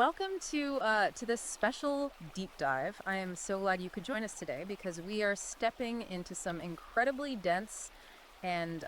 welcome to this special deep dive. I am so glad you could join us today because we are stepping into some incredibly dense and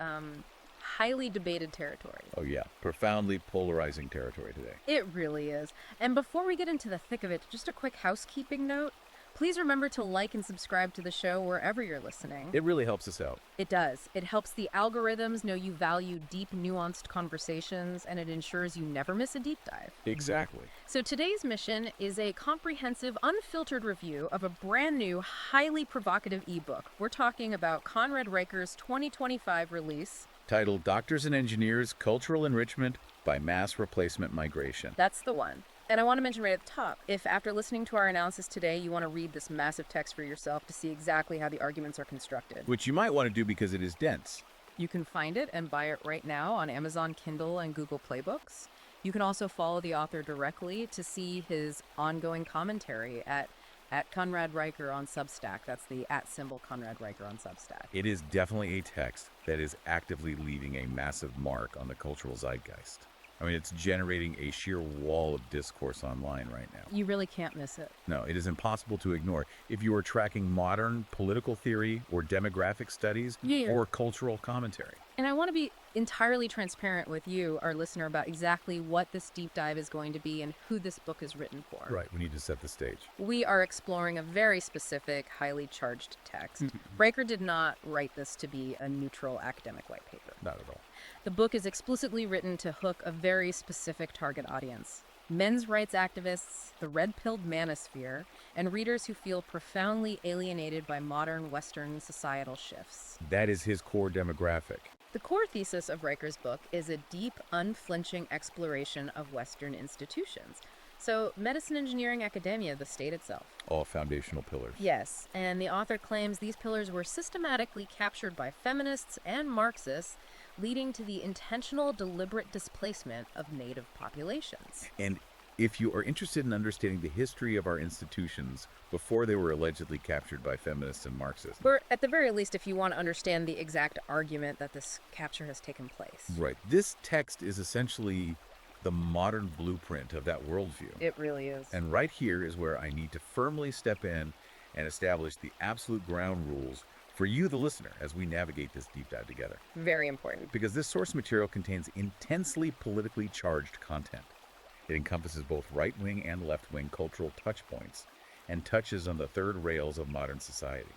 highly debated territory. Oh yeah, profoundly polarizing territory today. It really is. And before we get into the thick of it, just a quick housekeeping note. Please remember to like and subscribe to the show wherever you're listening. It really helps us out. It does. It helps the algorithms know you value deep, nuanced conversations, and it ensures you never miss a deep dive. Exactly. So today's mission is a comprehensive, unfiltered review of a brand new, highly provocative ebook. We're talking about Conrad Reicher's 2025 release, Titled Doctors and Engineers, Cultural Enrichment by Mass Replacement Migration. That's the one. And I want to mention right at the top, if after listening to our analysis today, you want to read this massive text for yourself to see exactly how the arguments are constructed, Which you might want to do because it is dense. you can find it and buy it right now on Amazon Kindle and Google Play Books. You can also follow the author directly to see his ongoing commentary at Conrad Reicher on Substack. That's the @ Conrad Reicher on Substack. It is definitely a text that is actively leaving a massive mark on the cultural zeitgeist. I mean, it's generating a sheer wall of discourse online right now. You really can't miss it. No, it is impossible to ignore. If you are tracking modern political theory or demographic studies or cultural commentary. And I want to be entirely transparent with you, our listener, about exactly what this deep dive is going to be and who this book is written for. Right, we need to set the stage. We are exploring a very specific, highly charged text. Reicher did not write this to be a neutral academic white paper. Not at all. The book is explicitly written to hook a very specific target audience: men's rights activists, the red-pilled manosphere, and readers who feel profoundly alienated by modern Western societal shifts. That is his core demographic. The core thesis of Reicher's book is a deep, unflinching exploration of Western institutions. So, medicine, engineering, academia, the state itself. All foundational pillars. Yes, and the author claims these pillars were systematically captured by feminists and Marxists, leading to the intentional, deliberate displacement of native populations. And if you are interested in understanding the history of our institutions before they were allegedly captured by feminists and Marxists. Or at the very least, if you want to understand the exact argument that this capture has taken place. Right. This text is essentially the modern blueprint of that worldview. It really is. And right here is where I need to firmly step in and establish the absolute ground rules for you, the listener, as we navigate this deep dive together. Very important. Because this source material contains intensely politically charged content. It encompasses both right-wing and left-wing cultural touchpoints and touches on the third rails of modern society: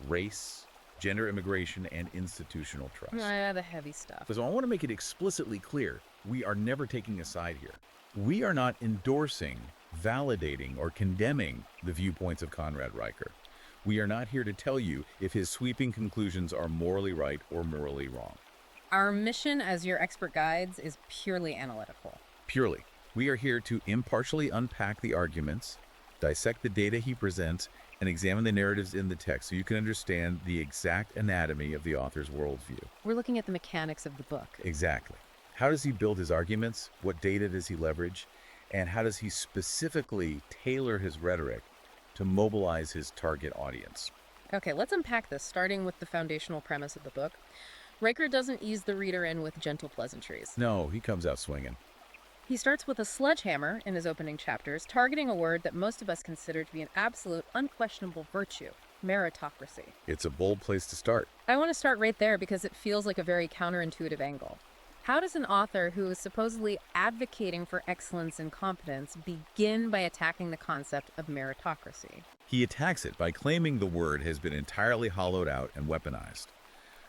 race, gender immigration, and institutional trust. Ah, the heavy stuff. So I want to make it explicitly clear, we are never taking a side here. We are not endorsing, validating, or condemning the viewpoints of Conrad Reicher. We are not here to tell you if his sweeping conclusions are morally right or morally wrong. Our mission as your expert guides is purely analytical. Purely. We are here to impartially unpack the arguments, dissect the data he presents, and examine the narratives in the text so you can understand the exact anatomy of the author's worldview. We're looking at the mechanics of the book. Exactly. How does he build his arguments? What data does he leverage? And how does he specifically tailor his rhetoric to mobilize his target audience? Okay, let's unpack this, starting with the foundational premise of the book. Reicher doesn't ease the reader in with gentle pleasantries. No, he comes out swinging. He starts with a sledgehammer in his opening chapters, targeting a word that most of us consider to be an absolute, unquestionable virtue: meritocracy. It's a bold place to start. I want to start right there because it feels like a very counterintuitive angle. How does an author who is supposedly advocating for excellence and competence begin by attacking the concept of meritocracy? He attacks it by claiming the word has been entirely hollowed out and weaponized.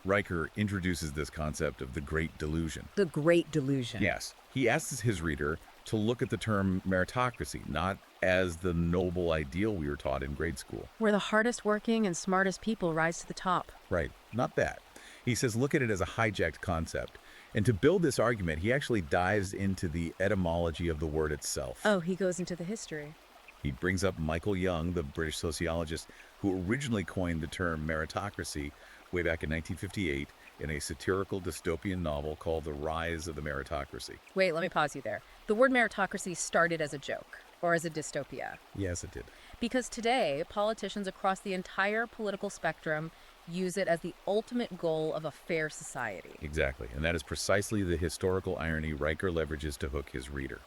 Reicher introduces this concept of the Great Delusion. The Great Delusion. Yes. He asks his reader to look at the term meritocracy, not as the noble ideal we were taught in grade school. Where the hardest working and smartest people rise to the top. Right. Not that. He says look at it as a hijacked concept. And to build this argument, he actually dives into the etymology of the word itself. Oh, he goes into the history. He brings up Michael Young, the British sociologist who originally coined the term meritocracy way back in 1958 in a satirical dystopian novel called The Rise of the Meritocracy. Wait, let me pause you there. The word meritocracy started as a joke, or as a dystopia. Yes, it did. Because today, politicians across the entire political spectrum use it as the ultimate goal of a fair society. Exactly, and that is precisely the historical irony Reicher leverages to hook his reader.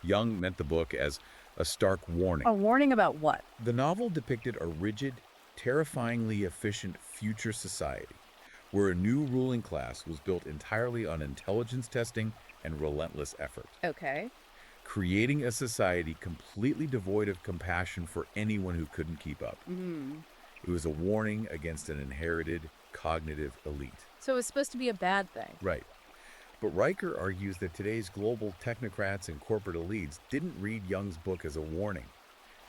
Young meant the book as a stark warning. A warning about what? The novel depicted a rigid, terrifyingly efficient future society where a new ruling class was built entirely on intelligence testing and relentless effort, Okay. creating a society completely devoid of compassion for anyone who couldn't keep up. It was a warning against an inherited cognitive elite. So it's supposed to be a bad thing. Right. But Riker argues that today's global technocrats and corporate elites didn't read Young's book as a warning.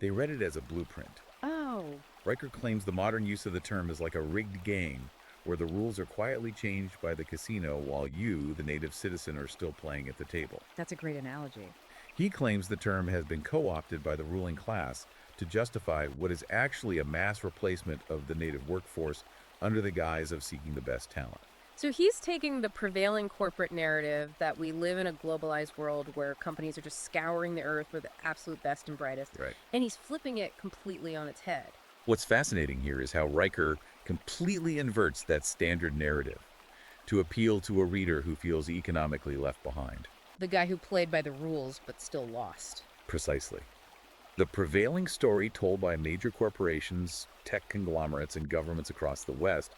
They read it as a blueprint. Oh. Riker claims the modern use of the term is like a rigged game, where the rules are quietly changed by the casino while you, the native citizen, are still playing at the table. That's a great analogy. He claims the term has been co-opted by the ruling class to justify what is actually a mass replacement of the native workforce under the guise of seeking the best talent. So he's taking the prevailing corporate narrative that we live in a globalized world where companies are just scouring the earth for the absolute best and brightest, Right. and he's flipping it completely on its head. What's fascinating here is how Riker completely inverts that standard narrative to appeal to a reader who feels economically left behind. The guy who played by the rules but still lost. Precisely. The prevailing story told by major corporations, tech conglomerates, and governments across the West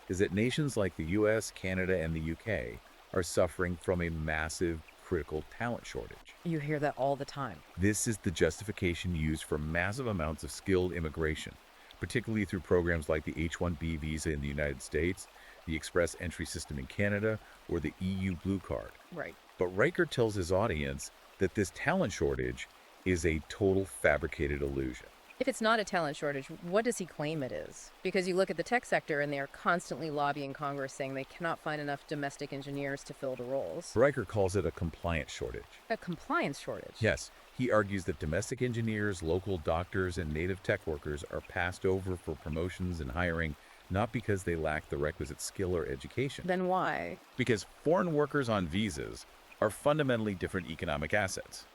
is that nations like the US, Canada, and the UK are suffering from a massive critical talent shortage. You hear that all the time. This is the justification used for massive amounts of skilled immigration, particularly through programs like the H-1B visa in the United States, the Express Entry System in Canada, or the EU Blue Card. Right. But Riker tells his audience that this talent shortage is a total fabricated illusion. If it's not a talent shortage, what does he claim it is? Because you look at the tech sector and they are constantly lobbying Congress saying they cannot find enough domestic engineers to fill the roles. Riker calls it a compliance shortage. A compliance shortage. Yes, he argues that domestic engineers, local doctors, and native tech workers are passed over for promotions and hiring not because they lack the requisite skill or education. Then why? Because foreign workers on visas are fundamentally different economic assets.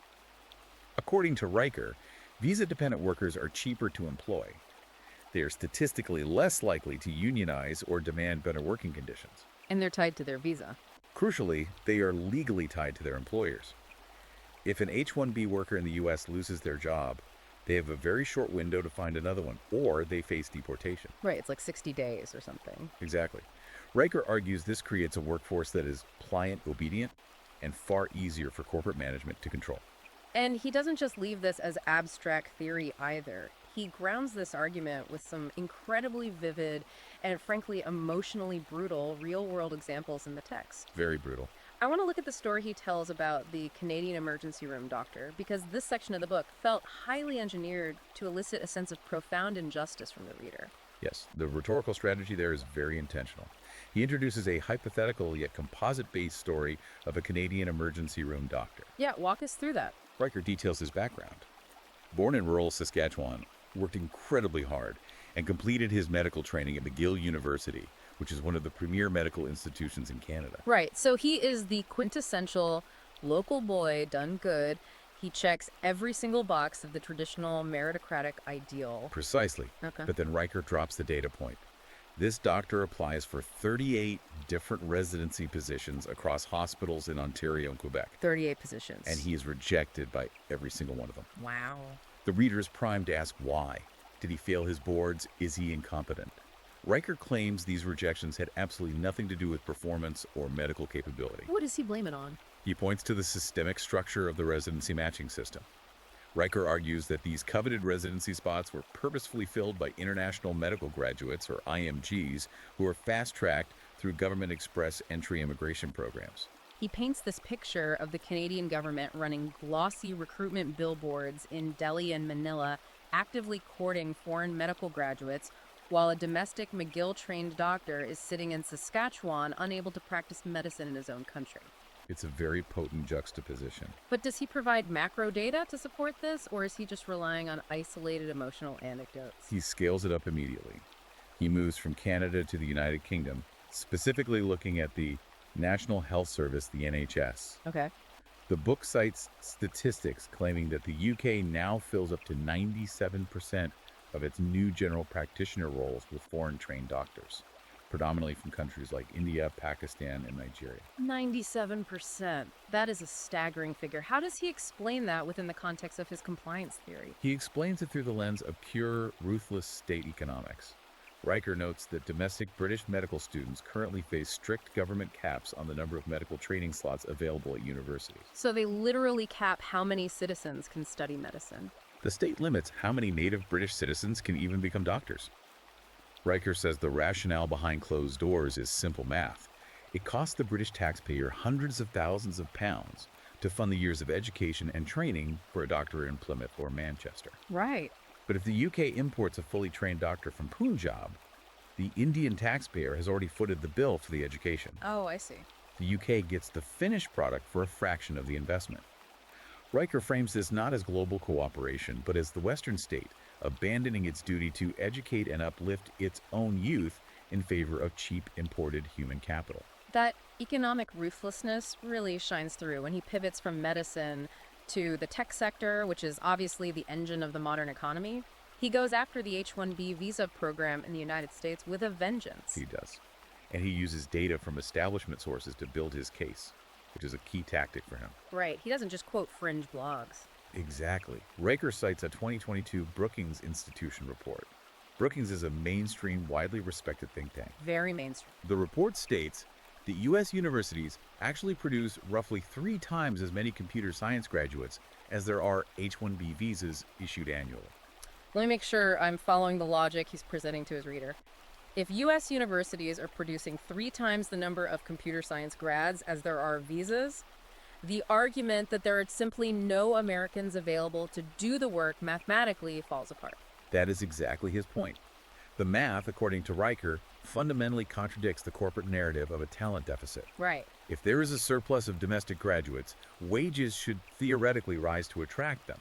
According to Riker, visa-dependent workers are cheaper to employ. They are statistically less likely to unionize or demand better working conditions. And they're tied to their visa. Crucially, they are legally tied to their employers. If an H-1B worker in the U.S. loses their job, they have a very short window to find another one, or they face deportation. Right, it's like 60 days or something. Exactly. Riker argues this creates a workforce that is client obedient and far easier for corporate management to control. And he doesn't just leave this as abstract theory either. He grounds this argument with some incredibly vivid and frankly emotionally brutal real-world examples in the text. Very brutal. I want to look at the story he tells about the Canadian emergency room doctor because this section of the book felt highly engineered to elicit a sense of profound injustice from the reader. Yes, the rhetorical strategy there is very intentional. He introduces a hypothetical yet composite-based story of a Canadian emergency room doctor. Yeah, walk us through that. Riker details his background. Born in rural Saskatchewan, worked incredibly hard, and completed his medical training at McGill University, which is one of the premier medical institutions in Canada. Right, so he is the quintessential local boy done good. He checks every single box of the traditional meritocratic ideal. Precisely. Okay. But then Riker drops the data point. This doctor applies for 38 different residency positions across hospitals in Ontario and Quebec. 38 positions. And he is rejected by every single one of them. Wow. The reader is primed to ask why. Did he fail his boards? Is he incompetent? Riker claims these rejections had absolutely nothing to do with performance or medical capability. What does he blame it on? He points to the systemic structure of the residency matching system. Riker argues that these coveted residency spots were purposefully filled by international medical graduates, or IMGs, who are fast-tracked through government express entry immigration programs. He paints this picture of the Canadian government running glossy recruitment billboards in Delhi and Manila, actively courting foreign medical graduates, while a domestic McGill-trained doctor is sitting in Saskatchewan, unable to practice medicine in his own country. It's a very potent juxtaposition. But does he provide macro data to support this, or is he just relying on isolated emotional anecdotes? He scales it up immediately. He moves from Canada to the United Kingdom, specifically looking at the National Health Service, the NHS. Okay. The book cites statistics claiming that the UK now fills up to 97% of its new general practitioner roles with foreign-trained doctors. predominantly from countries like India, Pakistan, and Nigeria. 97%. That is a staggering figure. How does he explain that within the context of his compliance theory? He explains it through the lens of pure, ruthless state economics. Riker notes that domestic British medical students currently face strict government caps on the number of medical training slots available at universities. So they literally cap how many citizens can study medicine. The state limits how many native British citizens can even become doctors. Riker says the rationale behind closed doors is simple math. It costs the British taxpayer hundreds of thousands of pounds to fund the years of education and training for a doctor in Plymouth or Manchester. Right. But if the UK imports a fully trained doctor from Punjab, the Indian taxpayer has already footed the bill for the education. Oh, I see. The UK gets the finished product for a fraction of the investment. Riker frames this not as global cooperation, but as the Western state abandoning its duty to educate and uplift its own youth in favor of cheap imported human capital. That economic ruthlessness really shines through when he pivots from medicine to the tech sector, which is obviously the engine of the modern economy. He goes after the H-1B visa program in the United States with a vengeance. He does. And he uses data from establishment sources to build his case, which is a key tactic for him. Right. He doesn't just quote fringe blogs. Exactly. Riker cites a 2022 Brookings Institution report. Brookings is a mainstream, widely respected think tank. Very mainstream. The report states that U.S. universities actually produce roughly 3 times as many computer science graduates as there are H-1B visas issued annually. Let me make sure I'm following the logic he's presenting to his reader. If U.S. universities are producing 3 times the number of computer science grads as there are visas, the argument that there are simply no Americans available to do the work mathematically falls apart. That is exactly his point. The math, according to Riker, fundamentally contradicts the corporate narrative of a talent deficit. Right. If there is a surplus of domestic graduates, wages should theoretically rise to attract them.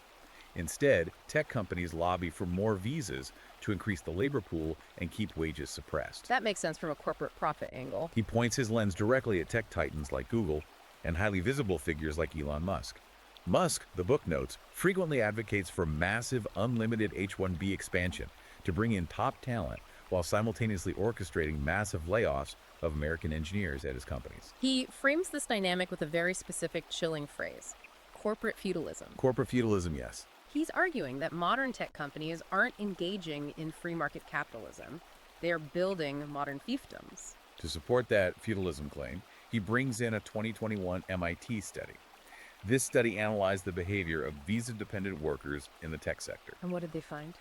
Instead, tech companies lobby for more visas to increase the labor pool and keep wages suppressed. That makes sense from a corporate profit angle. He points his lens directly at tech titans like Google and highly visible figures like Elon Musk. Musk, the book notes, frequently advocates for massive, unlimited H-1B expansion to bring in top talent while simultaneously orchestrating massive layoffs of American engineers at his companies. He frames this dynamic with a very specific, chilling phrase: corporate feudalism. Corporate feudalism, yes. He's arguing that modern tech companies aren't engaging in free market capitalism. They are building modern fiefdoms. To support that feudalism claim, he brings in a 2021 MIT study. This study analyzed the behavior of visa-dependent workers in the tech sector. And what did they find?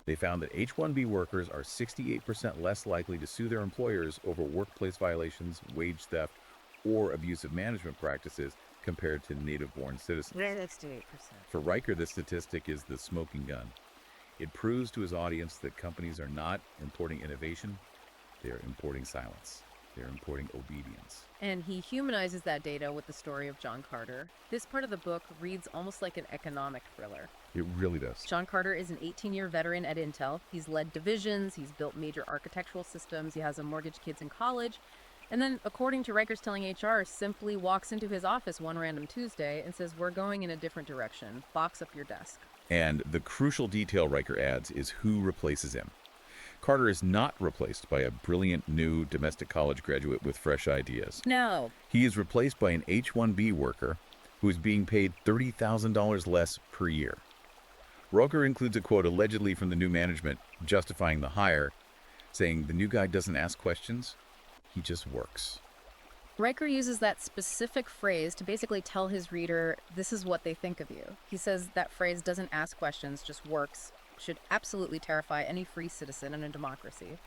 They found that H-1B workers are 68% less likely to sue their employers over workplace violations, wage theft, or abusive management practices compared to native-born citizens. Yeah, that's 68%. For Riker, this statistic is the smoking gun. It proves to his audience that companies are not importing innovation, they are importing silence. They're importing obedience. And he humanizes that data with the story of John Carter. This part of the book reads almost like an economic thriller. It really does. John Carter is an 18-year veteran at Intel. He's led divisions, he's built major architectural systems, he has a mortgage kids in college. And then, according to Riker's Telling HR, simply walks into his office one random Tuesday and says, "We're going in a different direction. Box up your desk." And the crucial detail Riker adds is who replaces him. Carter is not replaced by a brilliant new domestic college graduate with fresh ideas. No. He is replaced by an H-1B worker who is being paid $30,000 less per year. Riker includes a quote allegedly from the new management justifying the hire, saying the new guy doesn't ask questions, he just works. Riker uses that specific phrase to basically tell his reader, this is what they think of you. He says that phrase doesn't ask questions, just works, should absolutely terrify any free citizen in a democracy.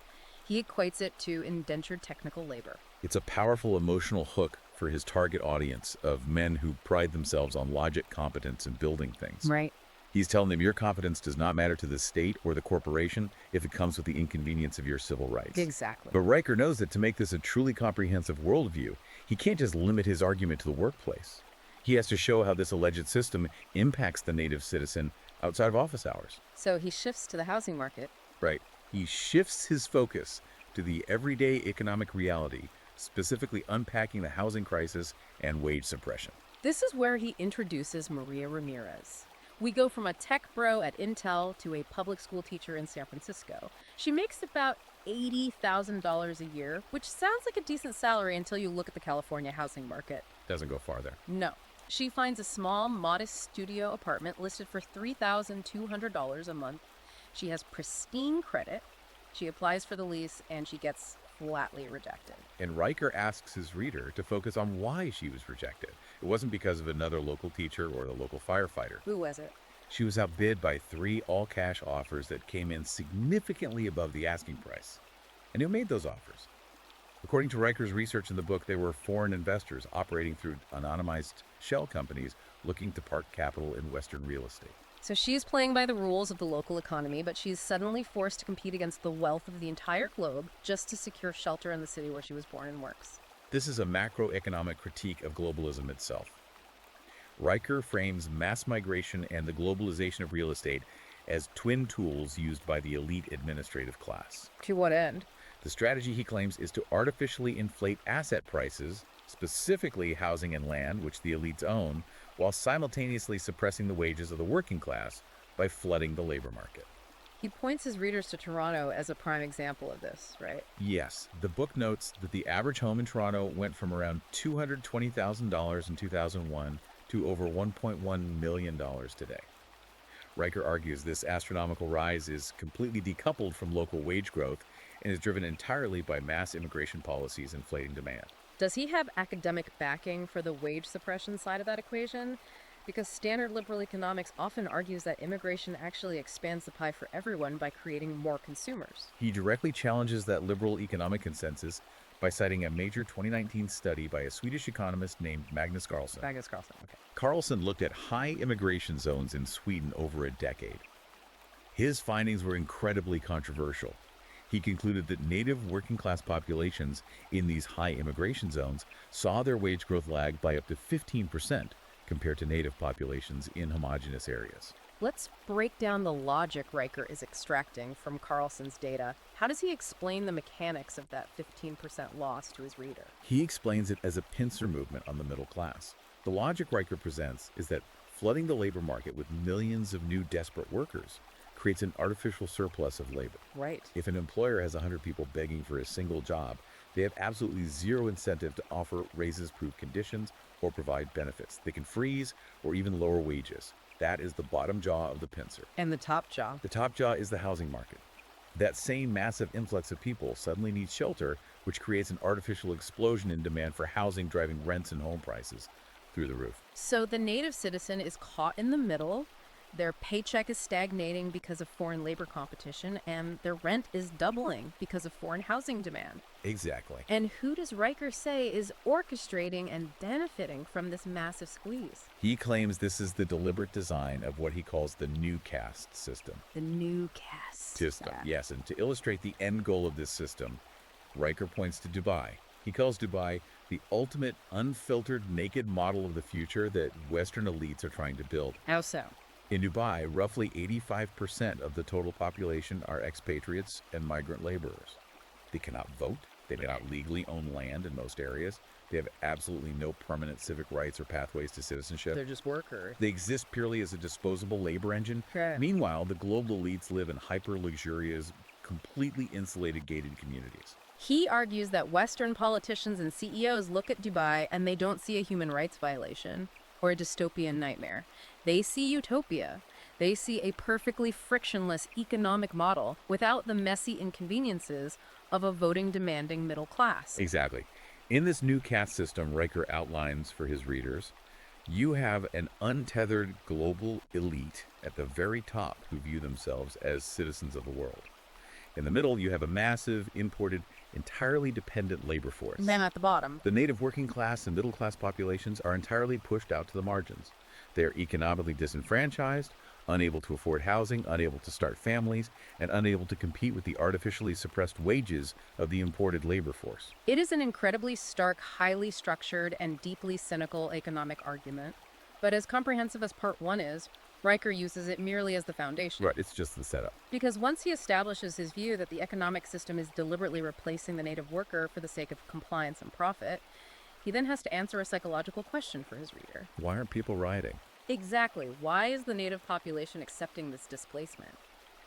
He equates it to indentured technical labor. It's a powerful emotional hook for his target audience of men who pride themselves on logic, competence, and building things. Right. He's telling them your competence does not matter to the state or the corporation if it comes with the inconvenience of your civil rights. Exactly. But Riker knows that to make this a truly comprehensive worldview, he can't just limit his argument to the workplace. He has to show how this alleged system impacts the native citizen outside of office hours. So he shifts to the housing market. Right. He shifts his focus to the everyday economic reality, specifically unpacking the housing crisis and wage suppression. This is where he introduces Maria Ramirez. We go from a tech bro at Intel to a public school teacher in San Francisco. She makes about $80,000 a year, which sounds like a decent salary until you look at the California housing market. Doesn't go far there. No. She finds a small, modest studio apartment listed for $3,200 a month. She has pristine credit. She applies for the lease, and she gets flatly rejected. And Riker asks his reader to focus on why she was rejected. It wasn't because of another local teacher or the local firefighter. Who was it? She was outbid by 3 all-cash offers that came in significantly above the asking price. And who made those offers? According to Riker's research in the book, they were foreign investors operating through anonymized shell companies looking to park capital in Western real estate. So she's playing by the rules of the local economy, but she's suddenly forced to compete against the wealth of the entire globe just to secure shelter in the city where she was born and works. This is a macroeconomic critique of globalism itself. Riker frames mass migration and the globalization of real estate as twin tools used by the elite administrative class. To what end? The strategy, he claims, is to artificially inflate asset prices, specifically housing and land, which the elites own, while simultaneously suppressing the wages of the working class by flooding the labor market. He points his readers to Toronto as a prime example of this, right? Yes, the book notes that the average home in Toronto went from around $220,000 in 2001 to over $1.1 million today. Riker argues this astronomical rise is completely decoupled from local wage growth and is driven entirely by mass immigration policies inflating demand. Does he have academic backing for the wage suppression side of that equation? Because standard liberal economics often argues that immigration actually expands the pie for everyone by creating more consumers. He directly challenges that liberal economic consensus by citing a major 2019 study by a Swedish economist named Magnus Carlson. Magnus Carlson, okay. Carlson looked at high immigration zones in Sweden over a decade. His findings were incredibly controversial. He concluded that native working-class populations in these high immigration zones saw their wage growth lag by up to 15% compared to native populations in homogeneous areas. Let's break down the logic Riker is extracting from Carlson's data. How does he explain the mechanics of that 15% loss to his reader? He explains it as a pincer movement on the middle class. The logic Riker presents is that flooding the labor market with millions of new desperate workers creates an artificial surplus of labor. Right. If an employer has 100 people begging for a single job, they have absolutely zero incentive to offer raises-proof conditions or provide benefits. They can freeze or even lower wages. That is the bottom jaw of the pincer. And the top jaw? The top jaw is the housing market. That same massive influx of people suddenly needs shelter, which creates an artificial explosion in demand for housing, driving rents and home prices through the roof. So the native citizen is caught in the middle. Their paycheck is stagnating because of foreign labor competition, and their rent is doubling because of foreign housing demand. Exactly. And who does Riker say is orchestrating and benefiting from this massive squeeze? He claims this is the deliberate design of what he calls the new caste system. The new caste System, yes. And to illustrate the end goal of this system, Riker points to Dubai. He calls Dubai the ultimate unfiltered naked model of the future that Western elites are trying to build. How so? In Dubai, roughly 85% of the total population are expatriates and migrant laborers. They cannot vote. They cannot legally own land in most areas. They have absolutely no permanent civic rights or pathways to citizenship. They're just workers. They exist purely as a disposable labor engine. Correct. Meanwhile, the global elites live in hyper-luxurious, completely insulated gated communities. He argues that Western politicians and CEOs look at Dubai and they don't see a human rights violation or a dystopian nightmare. They see utopia. They see a perfectly frictionless economic model without the messy inconveniences of a voting-demanding middle class. Exactly. In this new caste system Riker outlines for his readers, you have an untethered global elite at the very top who view themselves as citizens of the world. In the middle, you have a massive, imported, entirely dependent labor force. Then at the bottom. The native working class and middle class populations are entirely pushed out to the margins. They are economically disenfranchised, unable to afford housing, unable to start families, and unable to compete with the artificially suppressed wages of the imported labor force. It is an incredibly stark, highly structured, and deeply cynical economic argument. But as comprehensive as part one is, Riker uses it merely as the foundation. Right, it's just the setup. Because once he establishes his view that the economic system is deliberately replacing the native worker for the sake of compliance and profit, he then has to answer a psychological question for his reader. Why aren't people rioting? Exactly. Why is the native population accepting this displacement?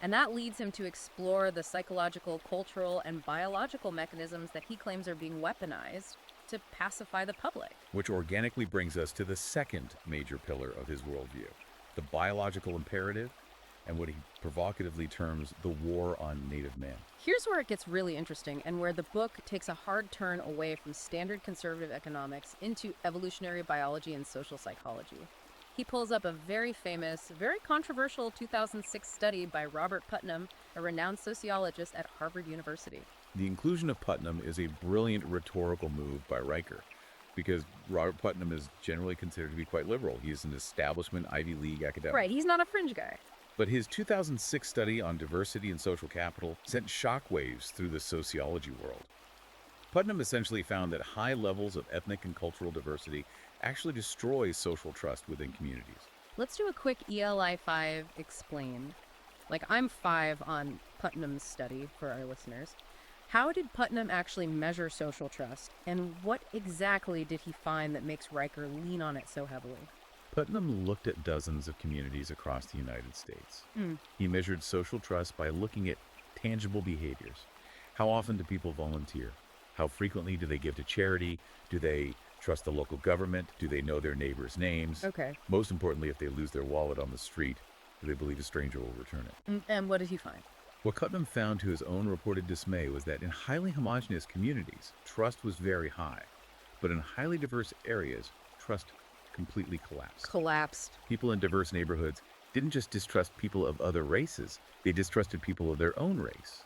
And that leads him to explore the psychological, cultural, and biological mechanisms that he claims are being weaponized to pacify the public. Which organically brings us to the second major pillar of his worldview, the biological imperative, and what he provocatively terms the war on native men. Here's where it gets really interesting and where the book takes a hard turn away from standard conservative economics into evolutionary biology and social psychology. He pulls up a very famous, very controversial 2006 study by Robert Putnam, a renowned sociologist at Harvard University. The inclusion of Putnam is a brilliant rhetorical move by Riker, because Robert Putnam is generally considered to be quite liberal. He's an establishment Ivy League academic. Right, he's not a fringe guy. But his 2006 study on diversity and social capital sent shockwaves through the sociology world. Putnam essentially found that high levels of ethnic and cultural diversity actually destroy social trust within communities. Let's do a quick ELI 5 explain. Like, I'm 5 on Putnam's study for our listeners. How did Putnam actually measure social trust, and what exactly did he find that makes Riker lean on it so heavily? Putnam looked at dozens of communities across the United States. He measured social trust by looking at tangible behaviors. How often do people volunteer? How frequently do they give to charity? Do they trust the local government? Do they know their neighbors' names? Okay. Most importantly, if they lose their wallet on the street, do they believe a stranger will return it? And what did he find? What Putnam found to his own reported dismay was that in highly homogeneous communities, trust was very high. But in highly diverse areas, trust completely collapsed. People in diverse neighborhoods didn't just distrust people of other races, they distrusted people of their own race.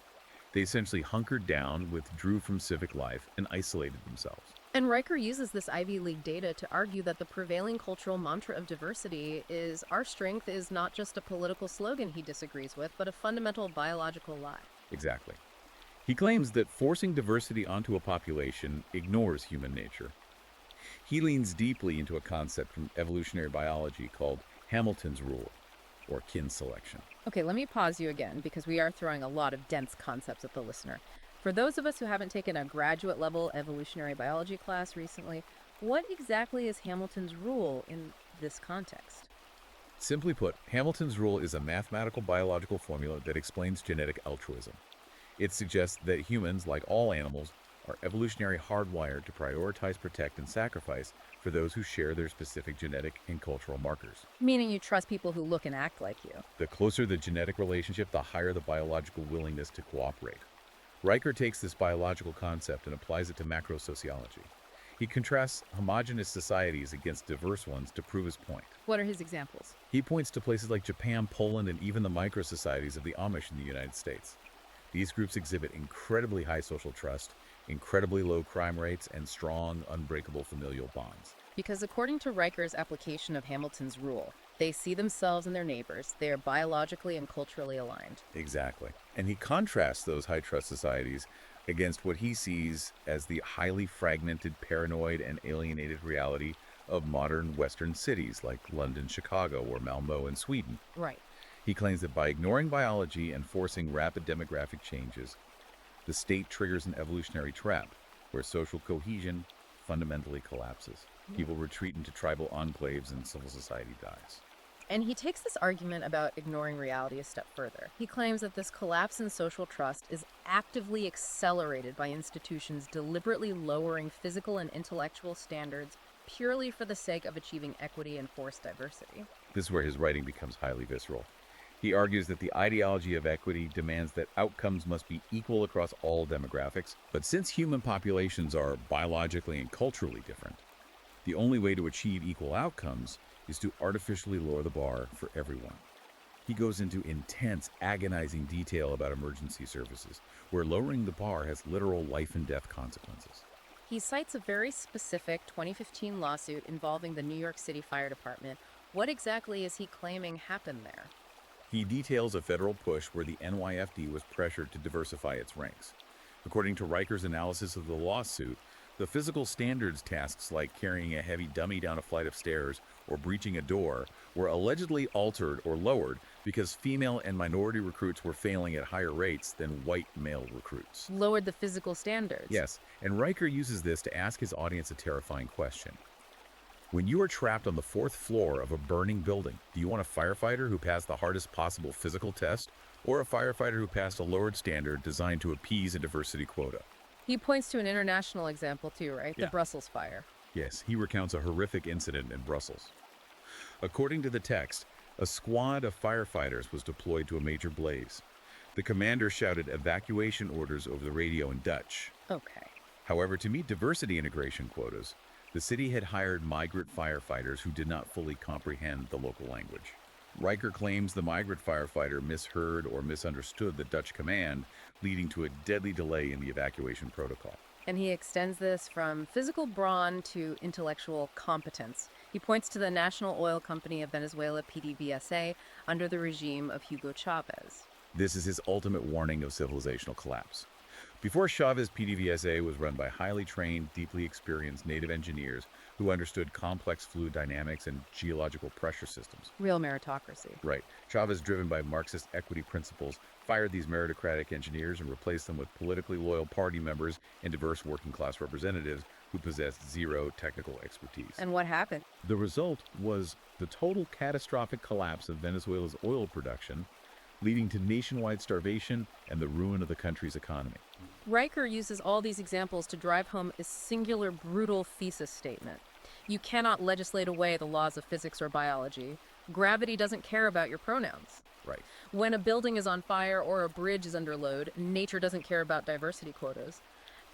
They essentially hunkered down, withdrew from civic life, and isolated themselves. And Riker uses this Ivy League data to argue that the prevailing cultural mantra of diversity is our strength is not just a political slogan he disagrees with, but a fundamental biological lie. Exactly. He claims that forcing diversity onto a population ignores human nature. He leans deeply into a concept from evolutionary biology called Hamilton's rule, or kin selection. Okay, let me pause you again because we are throwing a lot of dense concepts at the listener. For those of us who haven't taken a graduate level evolutionary biology class recently, what exactly is Hamilton's rule in this context? Simply put, Hamilton's rule is a mathematical biological formula that explains genetic altruism. It suggests that humans, like all animals, are evolutionary hardwired to prioritize, protect, and sacrifice for those who share their specific genetic and cultural markers. Meaning you trust people who look and act like you. The closer the genetic relationship, the higher the biological willingness to cooperate. Riker takes this biological concept and applies it to macro-sociology. He contrasts homogeneous societies against diverse ones to prove his point. What are his examples? He points to places like Japan, Poland, and even the micro-societies of the Amish in the United States. These groups exhibit incredibly high social trust, incredibly low crime rates, and strong, unbreakable familial bonds. Because according to Riker's application of Hamilton's rule, they see themselves and their neighbors. They are biologically and culturally aligned. Exactly. And he contrasts those high-trust societies against what he sees as the highly fragmented, paranoid, and alienated reality of modern Western cities like London, Chicago, or Malmö in Sweden. Right. He claims that by ignoring biology and forcing rapid demographic changes, the state triggers an evolutionary trap where social cohesion fundamentally collapses. People retreat into tribal enclaves and civil society dies. And he takes this argument about ignoring reality a step further. He claims that this collapse in social trust is actively accelerated by institutions deliberately lowering physical and intellectual standards purely for the sake of achieving equity and forced diversity. This is where his writing becomes highly visceral. He argues that the ideology of equity demands that outcomes must be equal across all demographics, but since human populations are biologically and culturally different, the only way to achieve equal outcomes is to artificially lower the bar for everyone. He goes into intense, agonizing detail about emergency services, where lowering the bar has literal life and death consequences. He cites a very specific 2015 lawsuit involving the New York City Fire Department. What exactly is he claiming happened there? He details a federal push where the NYFD was pressured to diversify its ranks. According to Riker's analysis of the lawsuit, the physical standards tasks like carrying a heavy dummy down a flight of stairs or breaching a door were allegedly altered or lowered because female and minority recruits were failing at higher rates than white male recruits. Lowered the physical standards? Yes, and Riker uses this to ask his audience a terrifying question. When you are trapped on the 4th floor of a burning building, do you want a firefighter who passed the hardest possible physical test or a firefighter who passed a lowered standard designed to appease a diversity quota. He points to an international example too, right? The Yeah. Brussels fire. Yes, he recounts a horrific incident in Brussels. According to the text, a squad of firefighters was deployed to a major blaze. The commander shouted evacuation orders over the radio in Dutch. Okay. However, to meet diversity integration quotas, the city had hired migrant firefighters who did not fully comprehend the local language. Riker claims the migrant firefighter misheard or misunderstood the Dutch command, leading to a deadly delay in the evacuation protocol. And he extends this from physical brawn to intellectual competence. He points to the National Oil Company of Venezuela, PDVSA, under the regime of Hugo Chavez. This is his ultimate warning of civilizational collapse. Before Chavez, PDVSA was run by highly trained, deeply experienced native engineers who understood complex fluid dynamics and geological pressure systems. Real meritocracy. Right. Chavez, driven by Marxist equity principles, fired these meritocratic engineers and replaced them with politically loyal party members and diverse working-class representatives who possessed zero technical expertise. And what happened? The result was the total catastrophic collapse of Venezuela's oil production, leading to nationwide starvation and the ruin of the country's economy. Riker uses all these examples to drive home a singular, brutal thesis statement. You cannot legislate away the laws of physics or biology. Gravity doesn't care about your pronouns. Right. When a building is on fire or a bridge is under load, nature doesn't care about diversity quotas.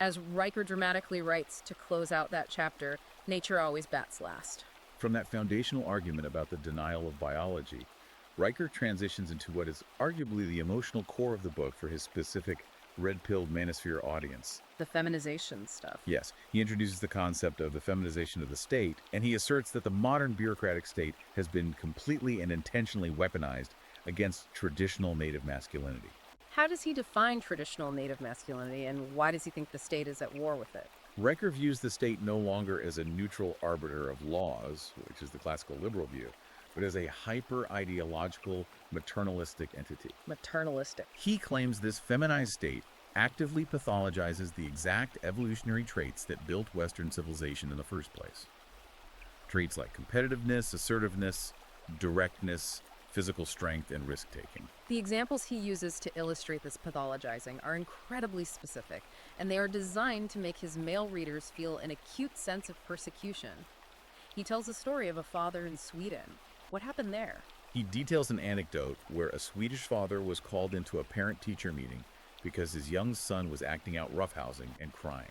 As Riker dramatically writes to close out that chapter, nature always bats last. From that foundational argument about the denial of biology, Riker transitions into what is arguably the emotional core of the book for his specific red-pilled manosphere audience. The feminization stuff. Yes, he introduces the concept of the feminization of the state, and he asserts that the modern bureaucratic state has been completely and intentionally weaponized against traditional native masculinity. How does he define traditional native masculinity, and why does he think the state is at war with it? Riker views the state no longer as a neutral arbiter of laws, which is the classical liberal view, but as a hyper-ideological, maternalistic entity. Maternalistic. He claims this feminized state actively pathologizes the exact evolutionary traits that built Western civilization in the first place. Traits like competitiveness, assertiveness, directness, physical strength, and risk-taking. The examples he uses to illustrate this pathologizing are incredibly specific, and they are designed to make his male readers feel an acute sense of persecution. He tells the story of a father in Sweden. What happened there? He details an anecdote where a Swedish father was called into a parent-teacher meeting because his young son was acting out roughhousing and crying.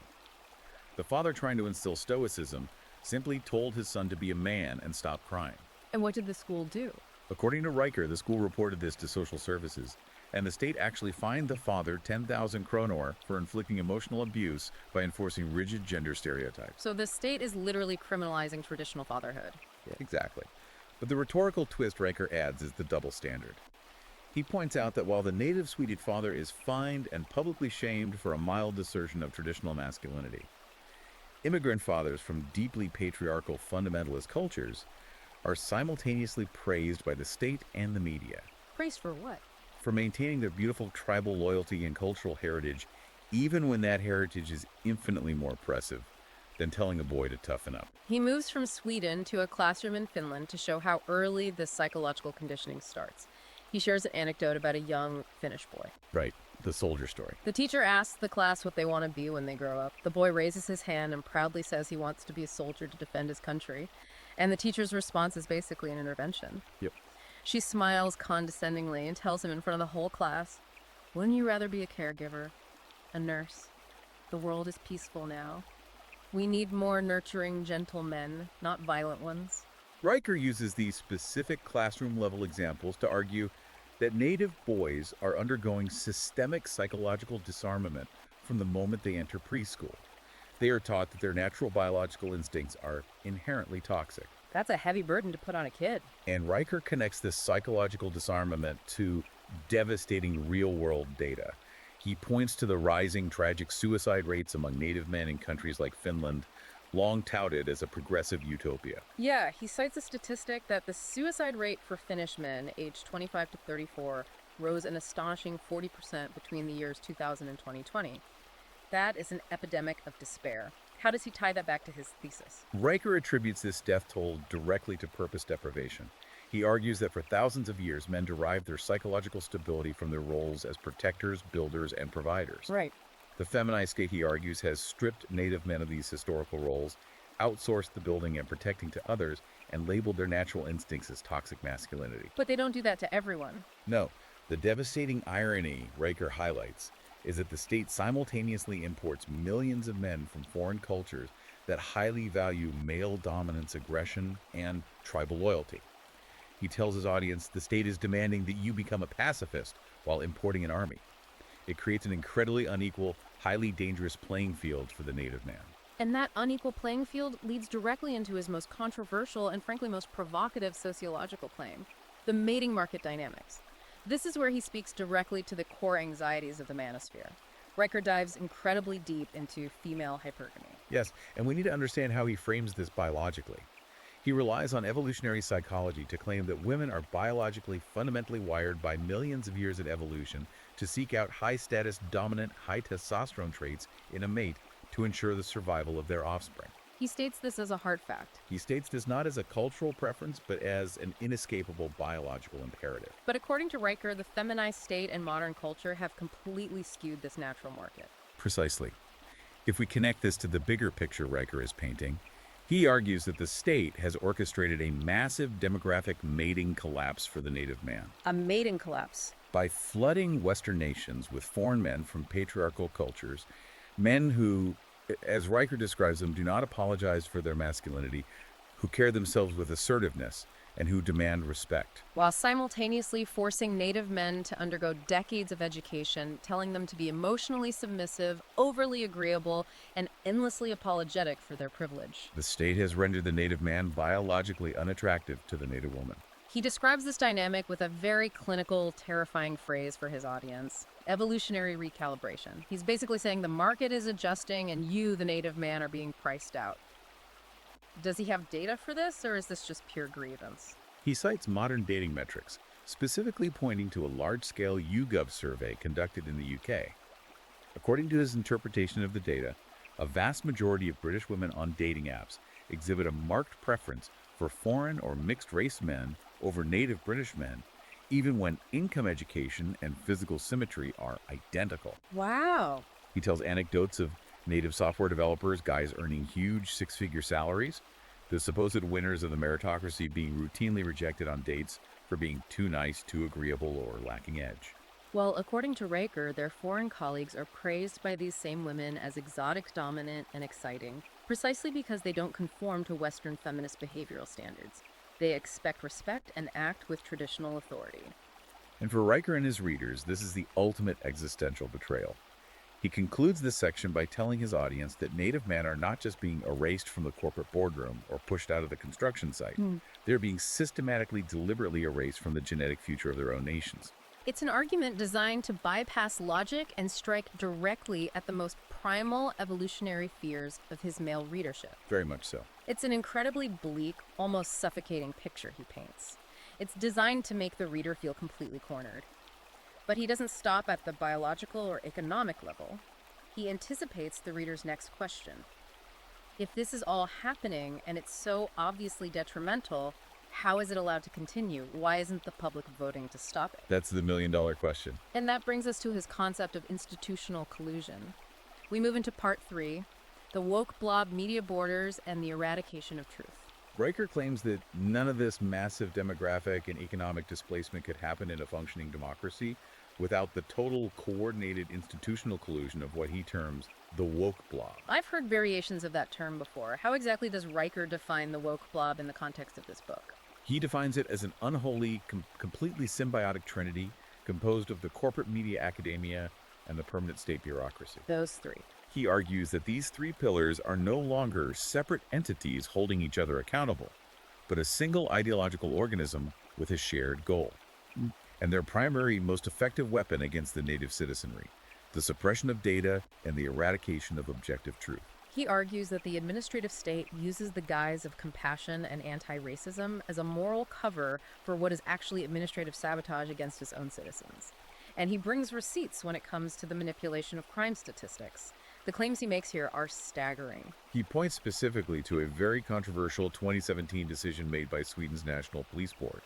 The father, trying to instill stoicism, simply told his son to be a man and stop crying. And what did the school do? According to Riker, the school reported this to social services, and the state actually fined the father 10,000 kronor for inflicting emotional abuse by enforcing rigid gender stereotypes. So the state is literally criminalizing traditional fatherhood. Yeah, exactly. But the rhetorical twist Riker adds is the double standard. He points out that while the native Swedish father is fined and publicly shamed for a mild assertion of traditional masculinity, immigrant fathers from deeply patriarchal fundamentalist cultures are simultaneously praised by the state and the media. Praised for what? For maintaining their beautiful tribal loyalty and cultural heritage, even when that heritage is infinitely more oppressive than telling a boy to toughen up. He moves from Sweden to a classroom in Finland to show how early this psychological conditioning starts. He shares an anecdote about a young Finnish boy. Right, the soldier story. The teacher asks the class what they want to be when they grow up. The boy raises his hand and proudly says he wants to be a soldier to defend his country. And the teacher's response is basically an intervention. Yep. She smiles condescendingly and tells him in front of the whole class, "Wouldn't you rather be a caregiver, a nurse? The world is peaceful now. We need more nurturing, gentle men, not violent ones." Riker uses these specific classroom-level examples to argue that native boys are undergoing systemic psychological disarmament from the moment they enter preschool. They are taught that their natural biological instincts are inherently toxic. That's a heavy burden to put on a kid. And Riker connects this psychological disarmament to devastating real-world data. He points to the rising tragic suicide rates among native men in countries like Finland, long touted as a progressive utopia. Yeah, he cites a statistic that the suicide rate for Finnish men aged 25 to 34 rose an astonishing 40% between the years 2000 and 2020. That is an epidemic of despair. How does he tie that back to his thesis? Riker attributes this death toll directly to purpose deprivation. He argues that for thousands of years, men derived their psychological stability from their roles as protectors, builders, and providers. Right. The feminized state, he argues, has stripped Native men of these historical roles, outsourced the building and protecting to others, and labeled their natural instincts as toxic masculinity. But they don't do that to everyone. No, the devastating irony Riker highlights is that the state simultaneously imports millions of men from foreign cultures that highly value male dominance, aggression, and tribal loyalty. He tells his audience the state is demanding that you become a pacifist while importing an army. It creates an incredibly unequal, highly dangerous playing field for the Native man. And that unequal playing field leads directly into his most controversial and frankly most provocative sociological claim, the mating market dynamics. This is where he speaks directly to the core anxieties of the manosphere. Riker dives incredibly deep into female hypergamy. Yes, and we need to understand how he frames this biologically. He relies on evolutionary psychology to claim that women are biologically fundamentally wired by millions of years of evolution to seek out high-status, dominant, high-testosterone traits in a mate to ensure the survival of their offspring. He states this as a hard fact. He states this not as a cultural preference, but as an inescapable biological imperative. But according to Riker, the feminized state and modern culture have completely skewed this natural market. Precisely. If we connect this to the bigger picture Riker is painting, he argues that the state has orchestrated a massive demographic mating collapse for the Native man. A mating collapse. By flooding Western nations with foreign men from patriarchal cultures, men who, as Riker describes them, do not apologize for their masculinity, who carry themselves with assertiveness, and who demand respect. While simultaneously forcing Native men to undergo decades of education, telling them to be emotionally submissive, overly agreeable, and endlessly apologetic for their privilege. The state has rendered the Native man biologically unattractive to the Native woman. He describes this dynamic with a very clinical, terrifying phrase for his audience: evolutionary recalibration. He's basically saying the market is adjusting and you, the Native man, are being priced out. Does he have data for this, or is this just pure grievance? He cites modern dating metrics, specifically pointing to a large-scale YouGov survey conducted in the UK. According to his interpretation of the data, a vast majority of British women on dating apps exhibit a marked preference for foreign or mixed-race men over native British men, even when income, education, and physical symmetry are identical. Wow. He tells anecdotes of native software developers, guys earning huge six-figure salaries, the supposed winners of the meritocracy being routinely rejected on dates for being too nice, too agreeable, or lacking edge. Well, according to Riker, their foreign colleagues are praised by these same women as exotic, dominant, and exciting, precisely because they don't conform to Western feminist behavioral standards. They expect respect and act with traditional authority. And for Riker and his readers, this is the ultimate existential betrayal. He concludes this section by telling his audience that Native men are not just being erased from the corporate boardroom or pushed out of the construction site. They're being systematically, deliberately erased from the genetic future of their own nations. It's an argument designed to bypass logic and strike directly at the most primal evolutionary fears of his male readership. Very much so. It's an incredibly bleak, almost suffocating picture he paints. It's designed to make the reader feel completely cornered. But he doesn't stop at the biological or economic level. He anticipates the reader's next question. If this is all happening and it's so obviously detrimental, how is it allowed to continue? Why isn't the public voting to stop it? That's the million-dollar question. And that brings us to his concept of institutional collusion. We move into part 3, the woke blob media borders and the eradication of truth. Riker claims that none of this massive demographic and economic displacement could happen in a functioning democracy without the total coordinated institutional collusion of what he terms the woke blob. I've heard variations of that term before. How exactly does Riker define the woke blob in the context of this book? He defines it as an unholy, completely symbiotic trinity composed of the corporate media academia and the permanent state bureaucracy. Those three. He argues that these three pillars are no longer separate entities holding each other accountable, but a single ideological organism with a shared goal. And their primary, most effective weapon against the native citizenry, the suppression of data and the eradication of objective truth. He argues that the administrative state uses the guise of compassion and anti-racism as a moral cover for what is actually administrative sabotage against his own citizens. And he brings receipts when it comes to the manipulation of crime statistics. The claims he makes here are staggering. He points specifically to a very controversial 2017 decision made by Sweden's National Police Board.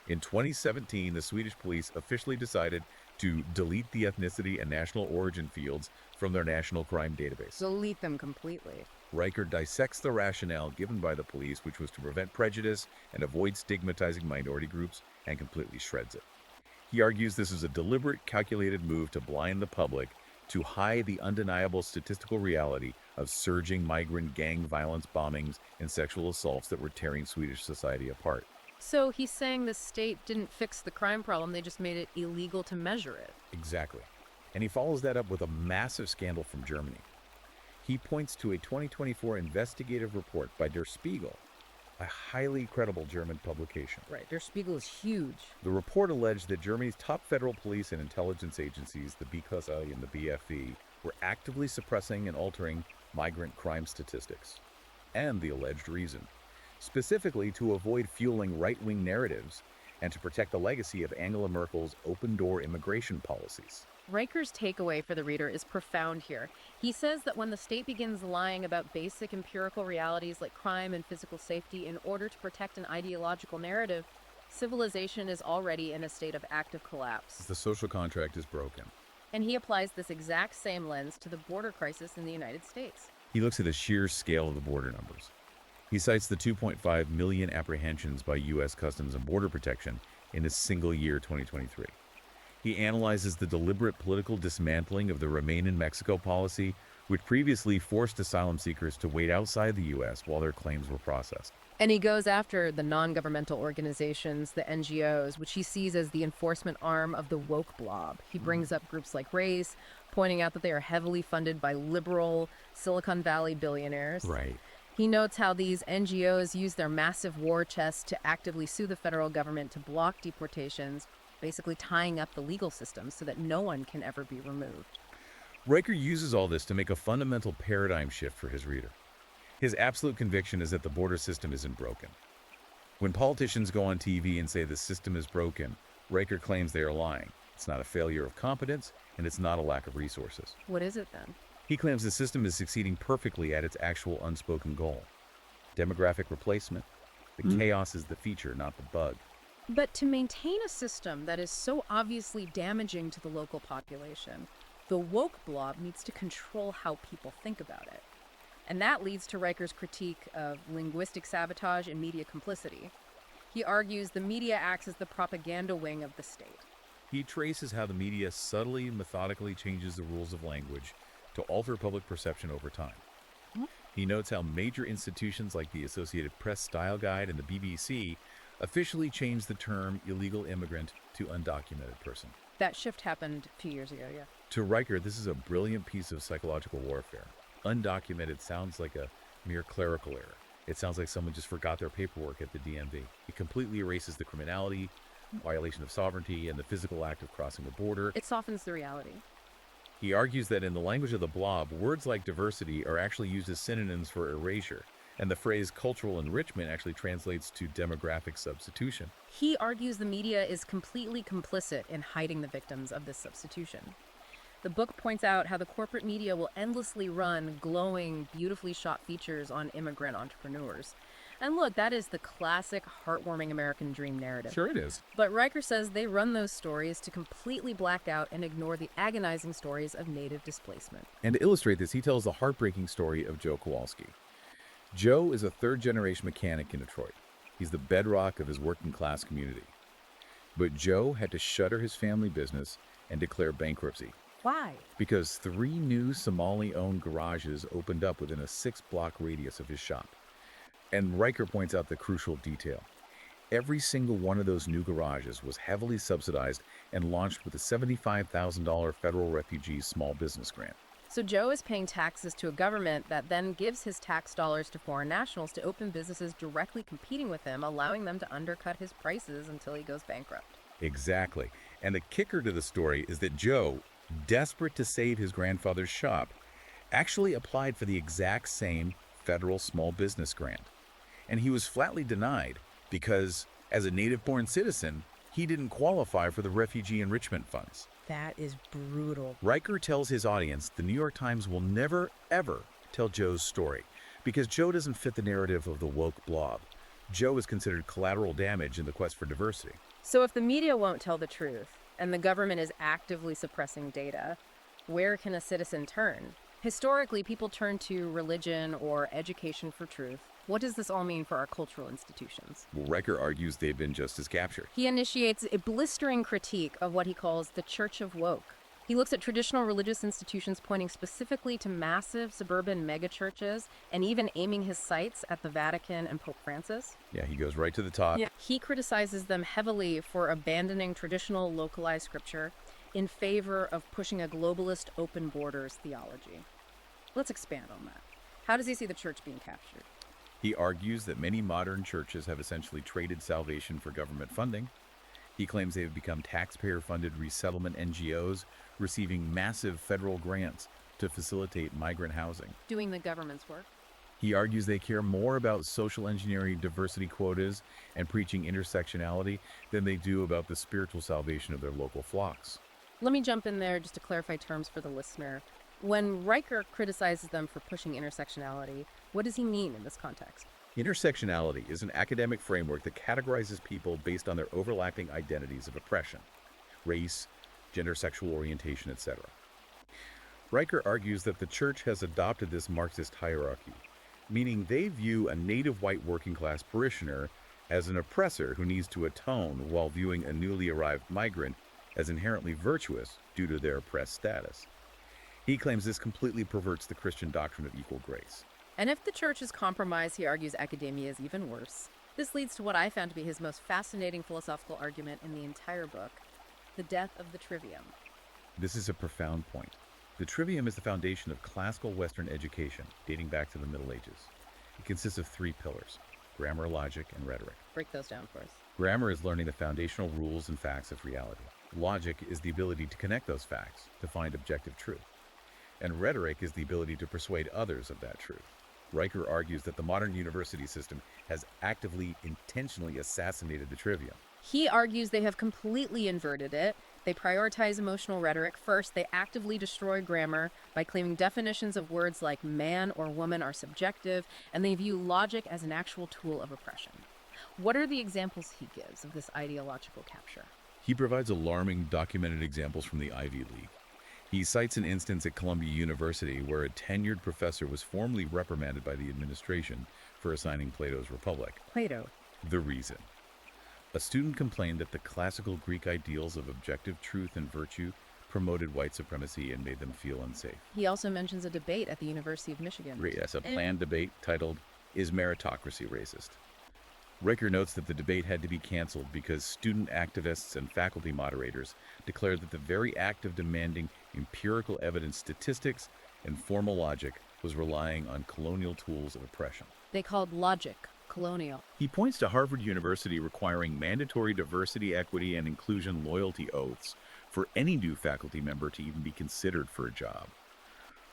In 2017, the Swedish police officially decided to delete the ethnicity and national origin fields from their national crime database. Delete them completely. Riker dissects the rationale given by the police, which was to prevent prejudice and avoid stigmatizing minority groups, and completely shreds it. He argues this is a deliberate, calculated move to blind the public to hide the undeniable statistical reality of surging migrant gang violence, bombings, and sexual assaults that were tearing Swedish society apart. So he's saying the state didn't fix the crime problem, they just made it illegal to measure it. Exactly. And he follows that up with a massive scandal from Germany. He points to a 2024 investigative report by Der Spiegel, a highly credible German publication. Right, Der Spiegel is huge. The report alleged that Germany's top federal police and intelligence agencies, the BKSI and the BFE, were actively suppressing and altering migrant crime statistics. And the alleged reason, specifically to avoid fueling right-wing narratives and to protect the legacy of Angela Merkel's open-door immigration policies. Riker's takeaway for the reader is profound here. He says that when the state begins lying about basic empirical realities like crime and physical safety in order to protect an ideological narrative, civilization is already in a state of active collapse. The social contract is broken. And he applies this exact same lens to the border crisis in the United States. He looks at the sheer scale of the border numbers. He cites the 2.5 million apprehensions by U.S. Customs and Border Protection in a single year, 2023. He analyzes the deliberate political dismantling of the Remain in Mexico policy, which previously forced asylum seekers to wait outside the U.S. while their claims were processed. And he goes after the non-governmental organizations, the NGOs, which he sees as the enforcement arm of the woke blob. He brings up groups like Race, pointing out that they are heavily funded by liberal Silicon Valley billionaires. Right. He notes how these NGOs use their massive war chest to actively sue the federal government to block deportations, basically tying up the legal system so that no one can ever be removed. Riker uses all this to make a fundamental paradigm shift for his reader. His absolute conviction is that the border system isn't broken. When politicians go on TV and say the system is broken, Riker claims they are lying. It's not a failure of competence, and it's not a lack of resources. What is it then? He claims the system is succeeding perfectly at its actual unspoken goal. Demographic replacement. The chaos is the feature, not the bug. But to maintain a system that is so obviously damaging to the local population, the woke blob needs to control how people think about it. And that leads to Riker's critique of linguistic sabotage and media complicity. He argues the media acts as the propaganda wing of the state. He traces how the media subtly, methodically changes the rules of language to alter public perception over time. He notes how major institutions like the Associated Press Style Guide and the BBC officially changed the term illegal immigrant to undocumented person. That shift happened a few years ago, yeah. To Riker, this is a brilliant piece of psychological warfare. Undocumented sounds like a mere clerical error. It sounds like someone just forgot their paperwork at the DMV. It completely erases the criminality, violation of sovereignty, and the physical act of crossing the border. It softens the reality. He argues that in the language of the blob, words like diversity are actually used as synonyms for erasure, and the phrase cultural enrichment actually translates to demographic substitution. He argues the media is completely complicit in hiding the victims of this substitution. The book points out how the corporate media will endlessly run glowing, beautifully shot features on immigrant entrepreneurs. And look, that is the classic, heartwarming American dream narrative. Sure it is. But Riker says they run those stories to completely black out and ignore the agonizing stories of native displacement. And to illustrate this, he tells the heartbreaking story of Joe Kowalski. Joe is a third-generation mechanic in Detroit. He's the bedrock of his working-class community. But Joe had to shutter his family business and declare bankruptcy. Why? Because 3 new Somali-owned garages opened up within a 6-block radius of his shop. And Riker points out the crucial detail. Every single one of those new garages was heavily subsidized and launched with a $75,000 federal refugee small business grant. So Joe is paying taxes to a government that then gives his tax dollars to foreign nationals to open businesses directly competing with him, allowing them to undercut his prices until he goes bankrupt. Exactly. And the kicker to the story is that Joe, desperate to save his grandfather's shop, actually applied for the exact same federal small business grant. And he was flatly denied because, as a native-born citizen, he didn't qualify for the refugee enrichment funds. That is brutal. Riker tells his audience the New York Times will never, ever tell Joe's story because Joe doesn't fit the narrative of the woke blob. Joe is considered collateral damage in the quest for diversity. So if the media won't tell the truth and the government is actively suppressing data, where can a citizen turn? Historically, people turn to religion or education for truth. What does this all mean for our cultural institutions? Well, Riker argues they've been just as captured. He initiates a blistering critique of what he calls the Church of Woke. He looks at traditional religious institutions, pointing specifically to massive suburban megachurches and even aiming his sights at the Vatican and Pope Francis. Yeah, he goes right to the top. Yeah. He criticizes them heavily for abandoning traditional localized scripture in favor of pushing a globalist open borders theology. Let's expand on that. How does he see the church being captured? He argues that many modern churches have essentially traded salvation for government funding. He claims they have become taxpayer-funded resettlement NGOs, receiving massive federal grants to facilitate migrant housing. Doing the government's work. He argues they care more about social engineering diversity quotas and preaching intersectionality than they do about the spiritual salvation of their local flocks. Let me jump in there just to clarify terms for the listener. When Riker criticizes them for pushing intersectionality, what does he mean in this context? Intersectionality is an academic framework that categorizes people based on their overlapping identities of oppression, race, gender, sexual orientation, etc. Riker argues that the church has adopted this Marxist hierarchy, meaning they view a native white working class parishioner as an oppressor who needs to atone while viewing a newly arrived migrant as inherently virtuous due to their oppressed status. He claims this completely perverts the Christian doctrine of equal grace. And if the church is compromised, he argues academia is even worse. This leads to what I found to be his most fascinating philosophical argument in the entire book, the death of the trivium. This is a profound point. The trivium is the foundation of classical Western education, dating back to the Middle Ages. It consists of three pillars: grammar, logic, and rhetoric. Break those down for us. Grammar is learning the foundational rules and facts of reality. Logic is the ability to connect those facts to find objective truth. And rhetoric is the ability to persuade others of that truth. Riker argues that the modern university system has actively, intentionally assassinated the trivium. He argues they have completely inverted it. They prioritize emotional rhetoric first. They actively destroy grammar by claiming definitions of words like man or woman are subjective, and they view logic as an actual tool of oppression. What are the examples he gives of this ideological capture? He provides alarming documented examples from the Ivy League. He cites an instance at Columbia University where a tenured professor was formally reprimanded by the administration for assigning Plato's Republic. Plato. The reason. A student complained that the classical Greek ideals of objective truth and virtue promoted white supremacy and made them feel unsafe. He also mentions a debate at the University of Michigan. Yes, a planned debate titled, "Is Meritocracy Racist?" Riker notes that the debate had to be canceled because student activists and faculty moderators declared that the very act of demanding empirical evidence statistics and formal logic was relying on colonial tools of oppression. They called logic colonial. He points to Harvard University requiring mandatory diversity, equity, and inclusion loyalty oaths for any new faculty member to even be considered for a job.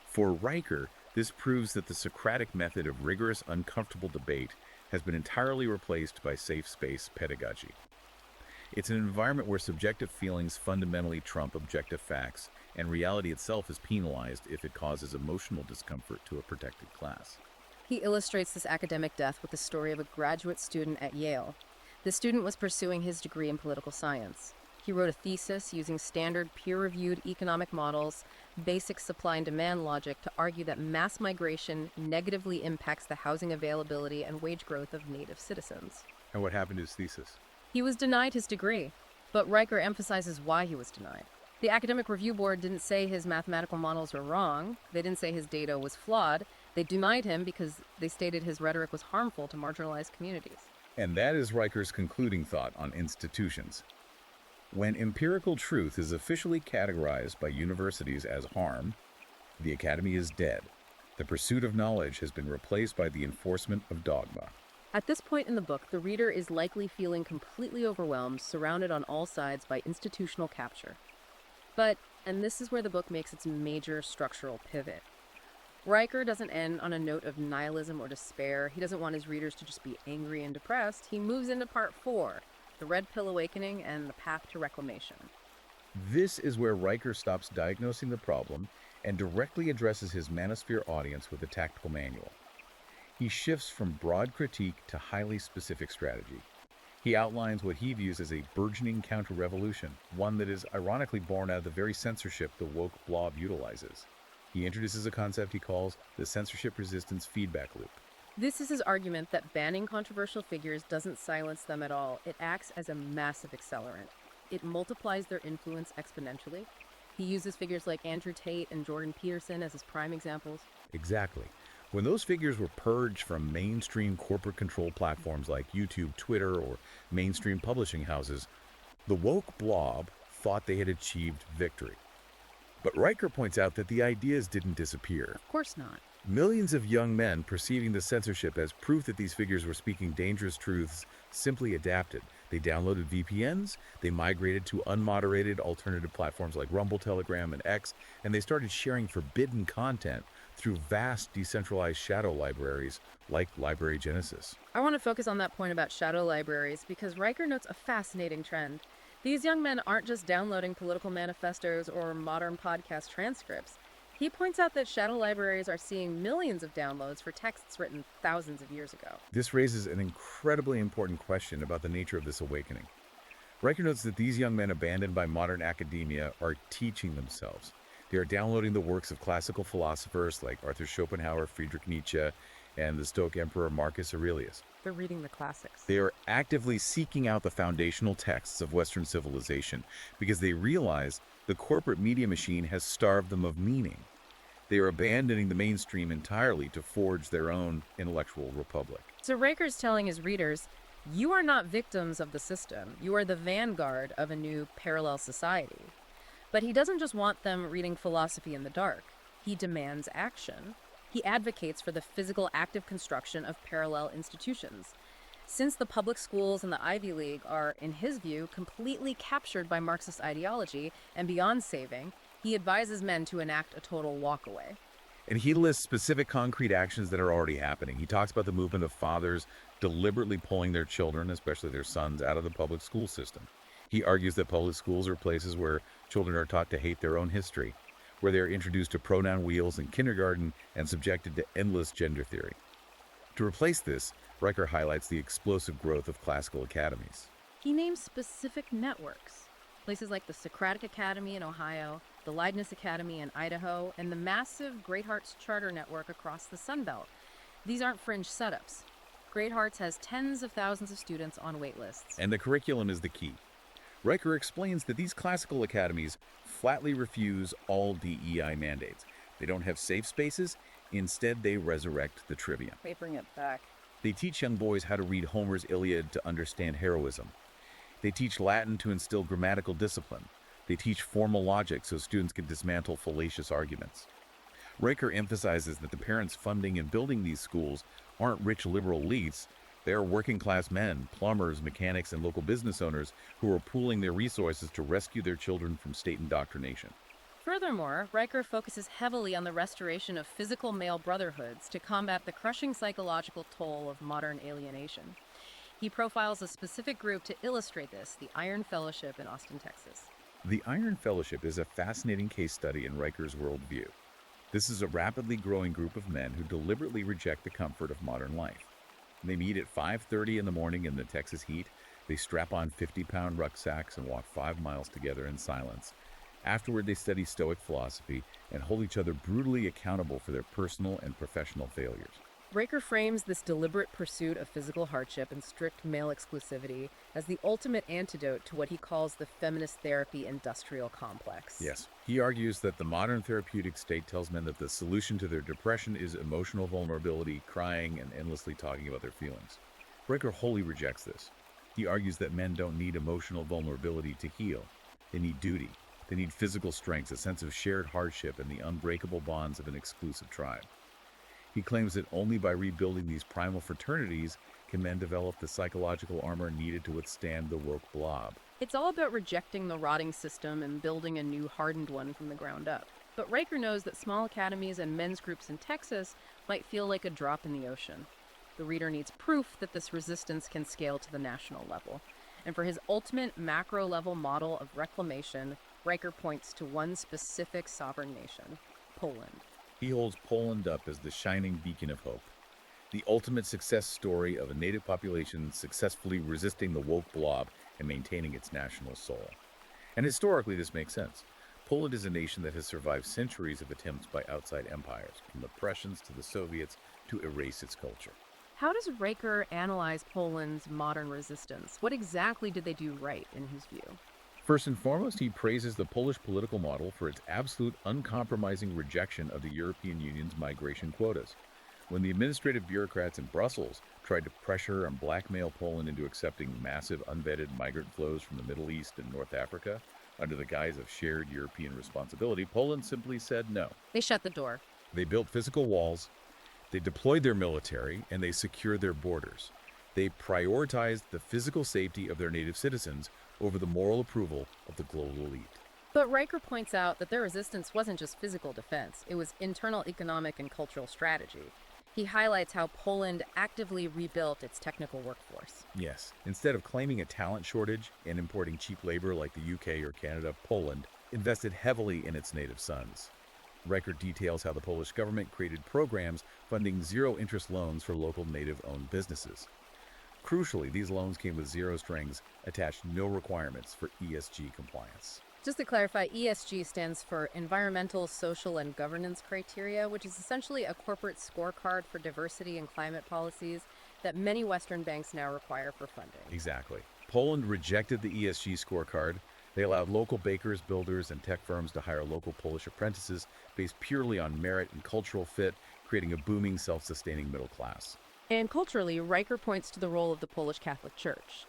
For Riker, this proves that the Socratic method of rigorous, uncomfortable debate has been entirely replaced by safe space pedagogy. It's an environment where subjective feelings fundamentally trump objective facts, and reality itself is penalized if it causes emotional discomfort to a protected class. He illustrates this academic death with the story of a graduate student at Yale. The student was pursuing his degree in political science. He wrote a thesis using standard peer-reviewed economic models, basic supply and demand logic to argue that mass migration negatively impacts the housing availability and wage growth of native citizens. And what happened to his thesis? He was denied his degree, but Riker emphasizes why he was denied. The Academic Review Board didn't say his mathematical models were wrong. They didn't say his data was flawed. They denied him because they stated his rhetoric was harmful to marginalized communities. And that is Riker's concluding thought on institutions. When empirical truth is officially categorized by universities as harm, the academy is dead. The pursuit of knowledge has been replaced by the enforcement of dogma. At this point in the book, the reader is likely feeling completely overwhelmed, surrounded on all sides by institutional capture. But, and this is where the book makes its major structural pivot, Riker doesn't end on a note of nihilism or despair. He doesn't want his readers to just be angry and depressed. He moves into part 4, the Red Pill Awakening and the Path to Reclamation. This is where Riker stops diagnosing the problem and directly addresses his manosphere audience with a tactical manual. He shifts from broad critique to highly specific strategy. He outlines what he views as a burgeoning counter-revolution, one that is ironically born out of the very censorship the woke blob utilizes. He introduces a concept he calls the censorship resistance feedback loop. This is his argument that banning controversial figures doesn't silence them at all. It acts as a massive accelerant. It multiplies their influence exponentially. He uses figures like Andrew Tate and Jordan Peterson as his prime examples. Exactly. When those figures were purged from mainstream corporate control platforms like YouTube, Twitter, or mainstream publishing houses, the woke blob thought they had achieved victory. But Riker points out that the ideas didn't disappear. Of course not. Millions of young men perceiving the censorship as proof that these figures were speaking dangerous truths simply adapted. They downloaded VPNs, they migrated to unmoderated alternative platforms like Rumble, Telegram, and X, and they started sharing forbidden content through vast decentralized shadow libraries like Library Genesis. I want to focus on that point about shadow libraries because Riker notes a fascinating trend. These young men aren't just downloading political manifestos or modern podcast transcripts. He points out that shadow libraries are seeing millions of downloads for texts written thousands of years ago. This raises an incredibly important question about the nature of this awakening. Riker notes that these young men abandoned by modern academia are teaching themselves. They are downloading the works of classical philosophers like Arthur Schopenhauer, Friedrich Nietzsche, and the Stoic Emperor Marcus Aurelius. They're reading the classics. They are actively seeking out the foundational texts of Western civilization because they realize the corporate media machine has starved them of meaning. They are abandoning the mainstream entirely to forge their own intellectual republic. So Riker's telling his readers, you are not victims of the system. You are the vanguard of a new parallel society. But he doesn't just want them reading philosophy in the dark. He demands action. He advocates for the physical active construction of parallel institutions. Since the public schools and the Ivy League are, in his view, completely captured by Marxist ideology and beyond saving, he advises men to enact a total walkaway. And he lists specific concrete actions that are already happening. He talks about the movement of fathers deliberately pulling their children, especially their sons, out of the public school system. He argues that public schools are places where children are taught to hate their own history, where they are introduced to pronoun wheels in kindergarten and subjected to endless gender theory. To replace this, Riker highlights the explosive growth of classical academies. He names specific networks, places like the Socratic Academy in Ohio, the Leibniz Academy in Idaho, and the massive Great Hearts Charter Network across the Sun Belt. These aren't fringe setups. Great Hearts has tens of thousands of students on wait lists. And the curriculum is the key. Riker explains that these classical academies flatly refuse all DEI mandates. They don't have safe spaces. Instead, they resurrect the trivia. They bring it back. They teach young boys how to read Homer's Iliad to understand heroism. They teach Latin to instill grammatical discipline. They teach formal logic so students can dismantle fallacious arguments. Riker emphasizes that the parents funding and building these schools aren't rich liberal elites. They are working-class men, plumbers, mechanics, and local business owners who are pooling their resources to rescue their children from state indoctrination. Furthermore, Riker focuses heavily on the restoration of physical male brotherhoods to combat the crushing psychological toll of modern alienation. He profiles a specific group to illustrate this, the Iron Fellowship in Austin, Texas. The Iron Fellowship is a fascinating case study in Riker's worldview. This is a rapidly growing group of men who deliberately reject the comfort of modern life. They meet at 5:30 in the morning in the Texas heat. They strap on 50-pound rucksacks and walk 5 miles together in silence. Afterward, they study Stoic philosophy and hold each other brutally accountable for their personal and professional failures. Riker frames this deliberate pursuit of physical hardship and strict male exclusivity as the ultimate antidote to what he calls the feminist therapy industrial complex. Yes, he argues that the modern therapeutic state tells men that the solution to their depression is emotional vulnerability, crying, and endlessly talking about their feelings. Riker wholly rejects this. He argues that men don't need emotional vulnerability to heal. They need duty. They need physical strength, a sense of shared hardship, and the unbreakable bonds of an exclusive tribe. He claims that only by rebuilding these primal fraternities can men develop the psychological armor needed to withstand the woke blob. It's all about rejecting the rotting system and building a new hardened one from the ground up. But Riker knows that small academies and men's groups in Texas might feel like a drop in the ocean. The reader needs proof that this resistance can scale to the national level. And for his ultimate macro-level model of reclamation, Riker points to one specific sovereign nation, Poland. He holds Poland up as the shining beacon of hope. The ultimate success story of a native population successfully resisting the woke blob and maintaining its national soul. And historically, this makes sense. Poland is a nation that has survived centuries of attempts by outside empires, from the Prussians to the Soviets, to erase its culture. How does Riker analyze Poland's modern resistance? What exactly did they do right, in his view? First and foremost, he praises the Polish political model for its absolute uncompromising rejection of the European Union's migration quotas. When the administrative bureaucrats in Brussels tried to pressure and blackmail Poland into accepting massive unvetted migrant flows from the Middle East and North Africa under the guise of shared European responsibility, Poland simply said no. They shut the door. They built physical walls, they deployed their military, and they secured their borders. They prioritized the physical safety of their native citizens over the moral approval of the global elite. But Riker points out that their resistance wasn't just physical defense, it was internal economic and cultural strategy. He highlights how Poland actively rebuilt its technical workforce. Yes, instead of claiming a talent shortage and importing cheap labor like the UK or Canada, Poland invested heavily in its native sons. Riker details how the Polish government created programs funding zero-interest loans for local native-owned businesses. Crucially, these loans came with zero strings, attached no requirements for ESG compliance. Just to clarify, ESG stands for Environmental, Social, and Governance Criteria, which is essentially a corporate scorecard for diversity and climate policies that many Western banks now require for funding. Exactly. Poland rejected the ESG scorecard. They allowed local bakers, builders, and tech firms to hire local Polish apprentices based purely on merit and cultural fit, creating a booming, self-sustaining middle class. And culturally, Riker points to the role of the Polish Catholic Church.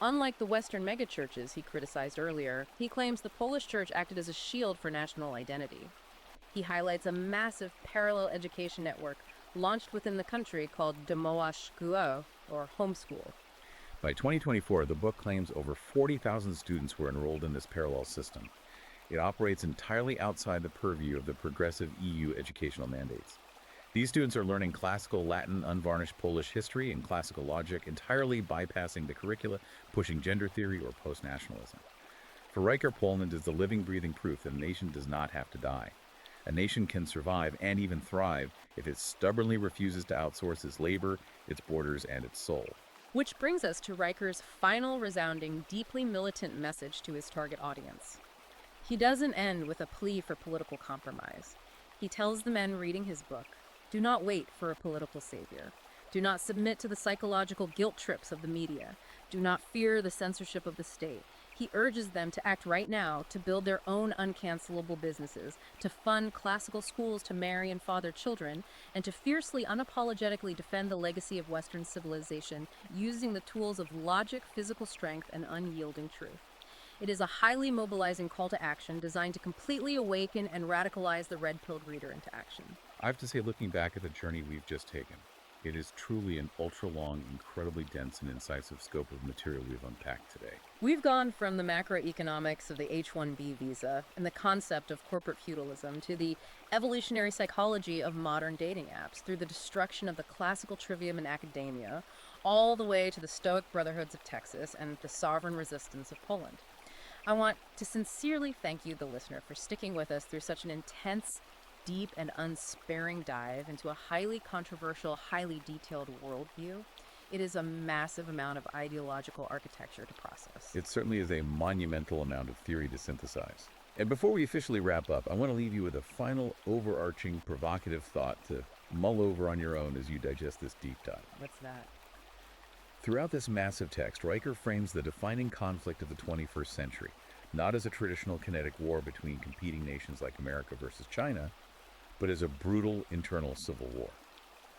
Unlike the Western megachurches he criticized earlier, he claims the Polish Church acted as a shield for national identity. He highlights a massive parallel education network launched within the country called Domowa Szkoła, or homeschool. By 2024, the book claims over 40,000 students were enrolled in this parallel system. It operates entirely outside the purview of the progressive EU educational mandates. These students are learning classical Latin, unvarnished Polish history, and classical logic, entirely bypassing the curricula, pushing gender theory or post-nationalism. For Riker, Poland is the living, breathing proof that a nation does not have to die. A nation can survive and even thrive if it stubbornly refuses to outsource its labor, its borders, and its soul. Which brings us to Riker's final resounding, deeply militant message to his target audience. He doesn't end with a plea for political compromise. He tells the men reading his book, do not wait for a political savior. Do not submit to the psychological guilt trips of the media. Do not fear the censorship of the state. He urges them to act right now, to build their own uncancelable businesses, to fund classical schools to marry and father children, and to fiercely, unapologetically defend the legacy of Western civilization using the tools of logic, physical strength, and unyielding truth. It is a highly mobilizing call to action designed to completely awaken and radicalize the red-pilled reader into action. I have to say, looking back at the journey we've just taken, it is truly an ultra-long, incredibly dense and incisive scope of material we've unpacked today. We've gone from the macroeconomics of the H-1B visa and the concept of corporate feudalism to the evolutionary psychology of modern dating apps, through the destruction of the classical trivium in academia, all the way to the Stoic brotherhoods of Texas and the sovereign resistance of Poland. I want to sincerely thank you, the listener, for sticking with us through such an intense, deep, and unsparing dive into a highly controversial, highly detailed worldview. It is a massive amount of ideological architecture to process. It certainly is a monumental amount of theory to synthesize. And before we officially wrap up, I want to leave you with a final, overarching, provocative thought to mull over on your own as you digest this deep dive. What's that? Throughout this massive text, Riker frames the defining conflict of the 21st century, not as a traditional kinetic war between competing nations like America versus China, but as a brutal internal civil war.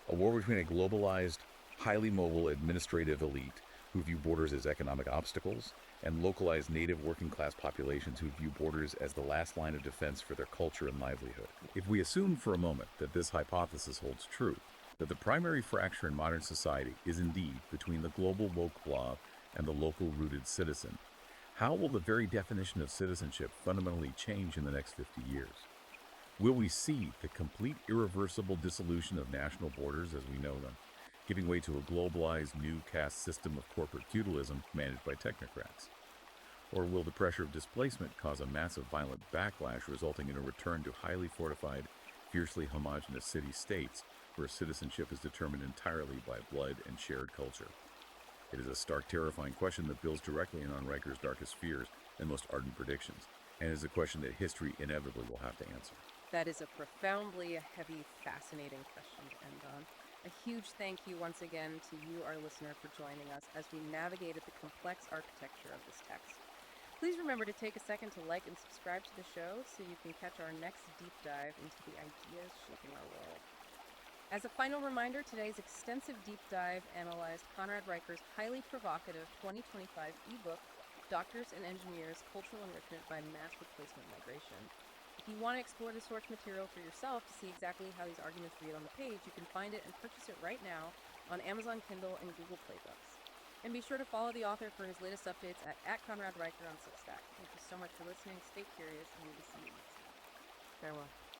A war between a globalized, highly mobile administrative elite who view borders as economic obstacles, and localized native working-class populations who view borders as the last line of defense for their culture and livelihood. If we assume for a moment that this hypothesis holds true, that the primary fracture in modern society is indeed between the global woke blob and the local-rooted citizen, how will the very definition of citizenship fundamentally change in the next 50 years? Will we see the complete irreversible dissolution of national borders as we know them, giving way to a globalized new caste system of corporate feudalism managed by technocrats? Or will the pressure of displacement cause a massive violent backlash resulting in a return to highly fortified, fiercely homogenous city-states where citizenship is determined entirely by blood and shared culture. It is a stark, terrifying question that builds directly on Riker's darkest fears and most ardent predictions, and is a question that history inevitably will have to answer. That is a profoundly heavy, fascinating question to end on. A huge thank you once again to you, our listener, for joining us as we navigated the complex architecture of this text. Please remember to take a second to like and subscribe to the show so you can catch our next deep dive into the ideas shaping our world. As a final reminder, today's extensive deep dive analyzed Conrad Riker's highly provocative 2025 ebook, Doctors and Engineers, Cultural Enrichment by Mass Replacement Migration. If you want to explore the source material for yourself to see exactly how these arguments read on the page, you can find it and purchase it right now on Amazon Kindle and Google Play Books. And be sure to follow the author for his latest updates at Conrad Riker on Substack. Thank you so much for listening. Stay curious, and we will see you next time. Farewell.